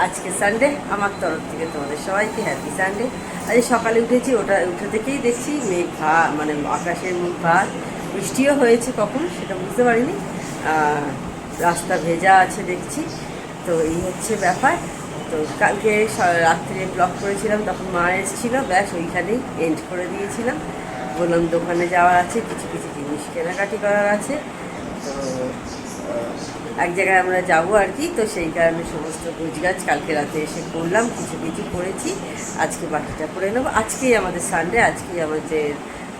আজকে সানডে, আমার তরফ থেকে তোমাদের সবাইকে হ্যাপি সানডে। আজ সকালে উঠেছি, উঠে থেকেই দেখছি মেঘ মানে আকাশের মুখ ভার, বৃষ্টিও হয়েছে কখন সেটা বুঝতে পারিনি। রাস্তা ভেজা আছে দেখছি। তো এই হচ্ছে ব্যাপার। তো কালকে রাত্রে ব্লগ করেছিলাম, তখন মা এসেছিল, ব্যাস ওইখানেই এন্ড করে দিয়েছিলাম। বললাম দোকানে যাওয়ার আছে, কিছু কিছু জিনিস কেনাকাটি করার আছে। তো এক জায়গায় আমরা যাবো আর কি। তো সেই কারণে সমস্ত গোছগাছ কালকে রাতে এসে করলাম, কিছু কিছু করেছি, আজকে বাকিটা করে নেবো। আজকেই আমাদের সানডে, আজকেই আমাদের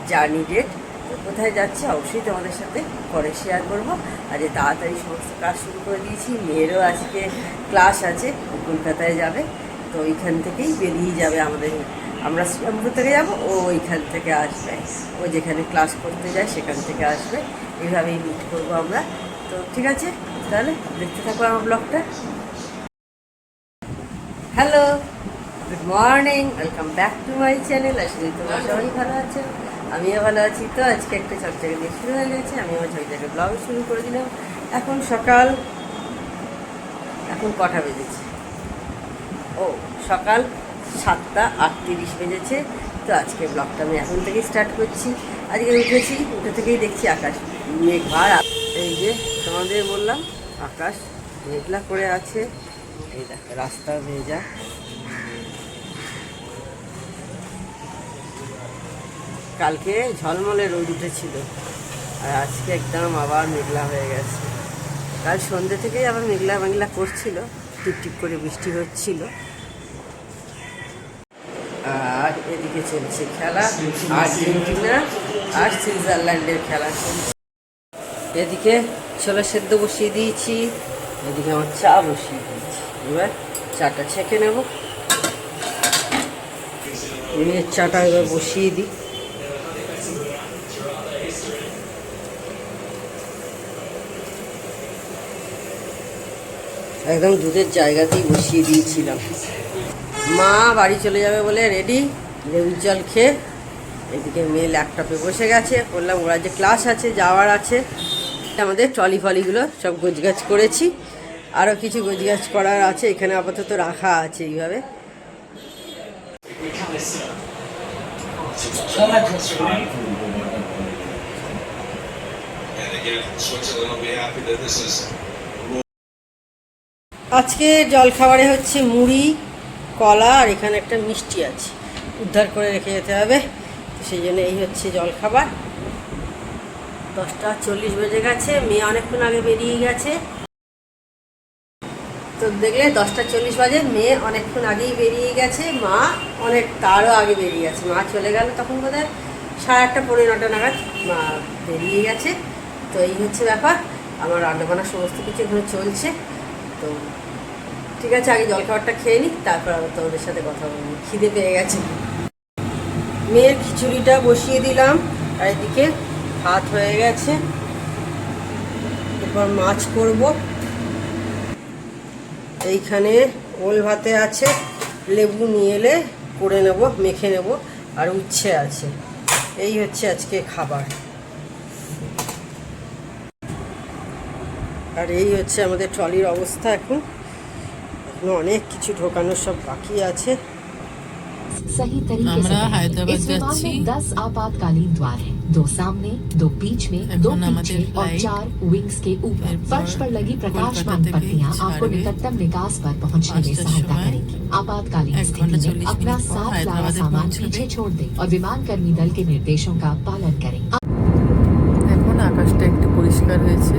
জার্নি ডেট। তো কোথায় যাচ্ছি অবশ্যই তোমাদের সাথে পরে শেয়ার করবো। আজ তাড়াতাড়ি সমস্ত কাজ শুরু করে দিয়েছি। মেয়েরও আজকে ক্লাস আছে, কলকাতায় যাবে। তো ওইখান থেকেই বেরিয়ে যাবে আমাদের, আমরা শ্রীরামপুর থেকে যাবো, ও ওইখান থেকে আসবে, ও যেখানে ক্লাস করতে যায় সেখান থেকে আসবে। এইভাবেই মিট করবো আমরা। তো ঠিক আছে, তাহলে দেখতে থাকবো আমার ব্লগটা। Hello, good morning, welcome back to my channel. আসলে তোমরা সবাই ভালো আছো, আমিও ভালো আছি। তো আজকে একটা চকচকে দিয়ে শুরু হয়ে গেছে, আমি আমার ঝকঝকে ব্লগ শুরু করে দিলাম। এখন সকাল, এখন কটা বেজেছে? ও সকাল 7:38 বেজেছে। তো আজকে ব্লগটা আমি এখন থেকেই স্টার্ট করছি। আজকে উঠেছি, উঠে থেকেই দেখছি আকাশ মেঘ ভার। এই যে তোমাদের বললাম আকাশ মেঘলা করে আছে, এই দেখো রাস্তা ভেজা। কালকে ঝলমলে রোদ উঠেছিল, আর আজকে একদম আবার মেঘলা হয়ে গেছে। কাল সন্ধ্যে থেকেই আবার মেঘলা মেঘলা করছিল, টিপটিপ করে বৃষ্টি হচ্ছিল। আর এদিকে চলছে খেলা, আর্জেন্টিনা আর সুইজারল্যান্ডের খেলা চলছে। এদিকে ছোলা সেদ্ধ বসিয়ে দিয়েছি, এদিকে আমার চা বসিয়ে দিয়েছি। এবার চাটা ছেঁকে নেব। মেয়ের চাটা এবার বসিয়ে দিই। একদম দুধের জায়গাতেই বসিয়ে দিয়েছিলাম। মা বাড়ি চলে যাবে বলে রেডি, লেবুর জল খেয়ে। এদিকে মেয়ে ল্যাপটপে বসে গেছে। বললাম ওরা যে ক্লাস আছে, যাওয়ার আছে। আমাদের ট্রলি ফলিগুলো সব গোছগাছ করেছি, আরও কিছু গোছগাছ করার আছে, এখানে আপাতত রাখা আছে এইভাবে। আজকে জলখাবারে হচ্ছে মুড়ি, কলা, আর এখানে একটা মিষ্টি আছে, উদ্ধার করে রেখে যেতে হবে। সেই জন্য এই হচ্ছে জলখাবার। 10:40 বেজে গেছে, মেয়ে অনেকক্ষণ আগে বেরিয়ে গেছে। তো দেখলে 10:40 বাজে, মেয়ে অনেকক্ষণ আগেই বেরিয়ে গেছে, মা তারও আগে বেরিয়ে গেছে। মা চলে গেল তখন বোধহয় 8:30 পৌনে 9টা নাগাদ মা বেরিয়ে গেছে। তো এই হচ্ছে ব্যাপার। আমার রান্নাবান্না সমস্ত কিছু এখানে চলছে। তো ঠিক আছে, আগে জলখাবারটা খেয়ে নিই, তারপর আবার তোমাদের সাথে কথা বলবো। খিদে পেয়ে গেছে। মেয়ের খিচুড়িটা বসিয়ে দিলাম, আর এদিকে ভাত হয়ে গেছে। এরপর মাছ করব। এইখানে ওল ভাতে আছে, লেবু নিয়ে এলে করে নেব, মেখে নেব, আর উচ্ছে আছে। এই হচ্ছে আজকে খাবার। আর এই হচ্ছে আমাদের ট্রলির অবস্থা। এখন অনেক কিছু ঢোকানোর সব বাকি আছে। सही तरीके से इस विमान में 10 आपातकालीन द्वार हैं, 2 सामने, 2 बीच में, 2 पीछे और 4 विंग्स के ऊपर। फर्श पर लगी प्रकाशमान पट्टियां आपको निकटतम निकास पर पहुंचने में सहायता करेंगी। आपातकालीन स्थिति में अपना साथ लाया सामान पीछे छोड़ दें और विमान कर्मी दल के निर्देशों का पालन करें। এখন আকাশটা একটু পরিষ্কার হয়েছে।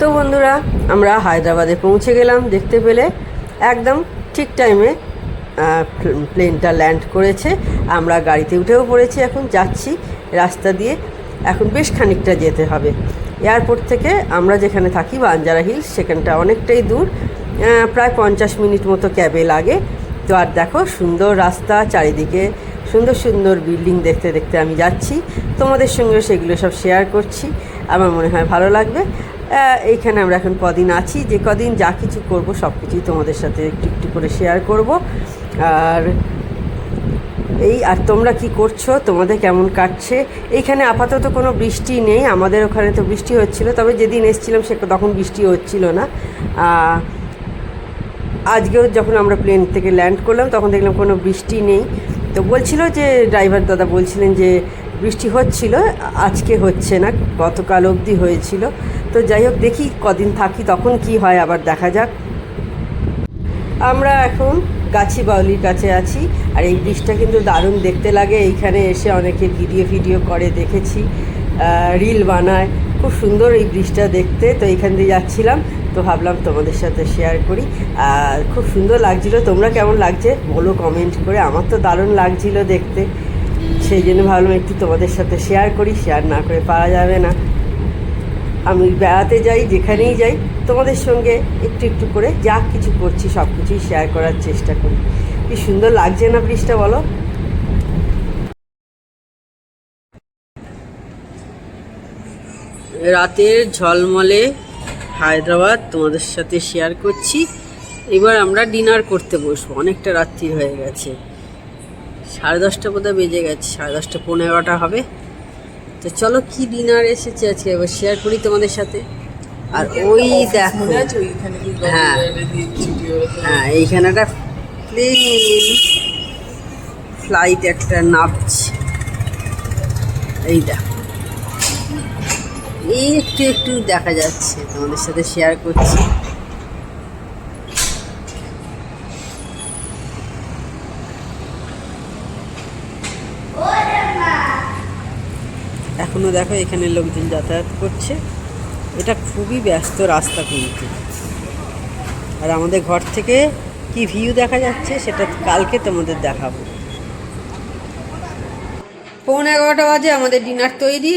তো বন্ধুরা, আমরা হায়দ্রাবাদে পৌঁছে গেলাম। দেখতে পেলে একদম ঠিক টাইমে প্লেনটা ল্যান্ড করেছে। আমরা গাড়িতে উঠেও পড়েছি, এখন যাচ্ছি রাস্তা দিয়ে। এখন বেশ খানিকটা যেতে হবে। এয়ারপোর্ট থেকে আমরা যেখানে থাকি বাঞ্জারা হিলস, সেখানটা অনেকটাই দূর, প্রায় 50 মিনিট মতো ক্যাবে লাগে। তো আর দেখো সুন্দর রাস্তা, চারিদিকে সুন্দর সুন্দর বিল্ডিং দেখতে দেখতে আমি যাচ্ছি। তোমাদের সঙ্গেও সেগুলো সব শেয়ার করছি, আমার মনে হয় ভালো লাগবে। এইখানে আমরা এখন কদিন আছি, যে কদিন যা কিছু করব সব কিছুই তোমাদের সাথে একটু একটু করে শেয়ার করব। আর তোমরা কি করছো, তোমাদের কেমন কাটছে? এইখানে আপাতত কোনো বৃষ্টি নেই, আমাদের ওখানে তো বৃষ্টি হচ্ছিল, তবে যেদিন এসেছিলাম তখন বৃষ্টি হচ্ছিল না। আজকেও যখন আমরা প্লেন থেকে ল্যান্ড করলাম তখন দেখলাম কোনো বৃষ্টি নেই। তো বলছিল যে ড্রাইভার দাদা বলছিলেন যে বৃষ্টি হচ্ছিল, আজকে হচ্ছে না, গতকাল অবধি হয়েছিল। তো যাই হোক, দেখি কদিন থাকি তখন কি হয়, আবার দেখা যাক। আমরা এখন গাছি বাউলির কাছে আছি, আর এই ব্রিজটা কিন্তু দারুণ দেখতে লাগে। এইখানে এসে অনেকে ভিডিও করে দেখেছি, রিল বানায়, খুব সুন্দর এই ব্রিজটা দেখতে। তো এইখান দিয়ে যাচ্ছিলাম, তো ভাবলাম তোমাদের সাথে শেয়ার করি। আর খুব সুন্দর লাগছিলো। তোমরা কেমন লাগছে বলো কমেন্ট করে। আমার তো দারুণ লাগছিলো দেখতে, সেই জন্য ভাবলাম একটু তোমাদের সাথে শেয়ার করি, শেয়ার না করে পারা যাবে না। আমি বেড়াতে যাই, যেখানেই যাই তোমাদের সঙ্গে একটু একটু করে যা কিছু করছি সব কিছুই শেয়ার করার চেষ্টা করি। কি সুন্দর লাগছে না ব্রিজটা বলো? রাতের ঝলমলে হায়দ্রাবাদ তোমাদের সাথে শেয়ার করছি। এবার আমরা ডিনার করতে বসবো, অনেকটা রাত্রি হয়ে গেছে, 10:30 বোধহয় বেজে গেছে, 10:30 পৌনে 11টা হবে। তো চলো কি ডিনার এসেছে আজকে এবার শেয়ার করি তোমাদের সাথে। আর ওই দেখো, হ্যাঁ হ্যাঁ, এইখানে একটা প্লেন ফ্লাইট একটা নামছে, এই দেখো, এই একটু একটু দেখা যাচ্ছে, তোমাদের সাথে শেয়ার করছি। এখনো দেখো এখানে লোকজন যাতায়াত করছে। এটা খুবই ব্যস্ত রাস্তা কিন্তু। আর আমাদের ঘর থেকে কি ভিউ দেখা যাচ্ছে সেটা কালকে তোমাদের দেখাবো। 11:15 বাজে, আমাদের ডিনার তৈরি।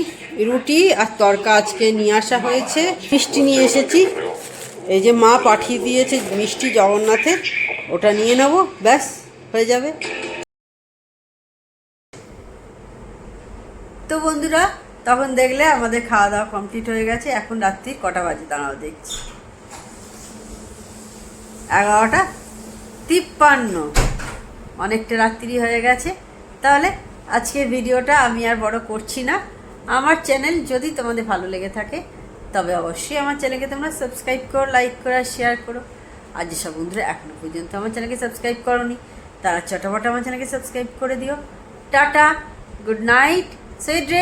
রুটি আর তরকা আজকে নিয়ে আসা হয়েছে, মিষ্টি নিয়ে এসেছি। এই যে মা পাঠিয়ে দিয়েছে মিষ্টি জগন্নাথের, ওটা নিয়ে নেবো, ব্যাস হয়ে যাবে। তো বন্ধুরা, তখন দেখলে আমাদের খাওয়া দাওয়া কমপ্লিট হয়ে গেছে। এখন রাত্রি কটা বাজে দাঁড়াও দেখছি, 11:53। অনেকটা রাত্রি হয়ে গেছে। তাহলে আজকের ভিডিওটা আমি আর বড় করছি না। আমার চ্যানেল যদি তোমাদের ভালো লেগে থাকে তবে অবশ্যই আমার চ্যানেলকে তোমরা সাবস্ক্রাইব করো, লাইক করো আর শেয়ার করো। আর যেসব বন্ধুরা এখনো পর্যন্ত আমার চ্যানেলকে সাবস্ক্রাইব করোনি তারা চটাপট আমার চ্যানেলকে সাবস্ক্রাইব করে দিও। Tata, good night, sweet dreams.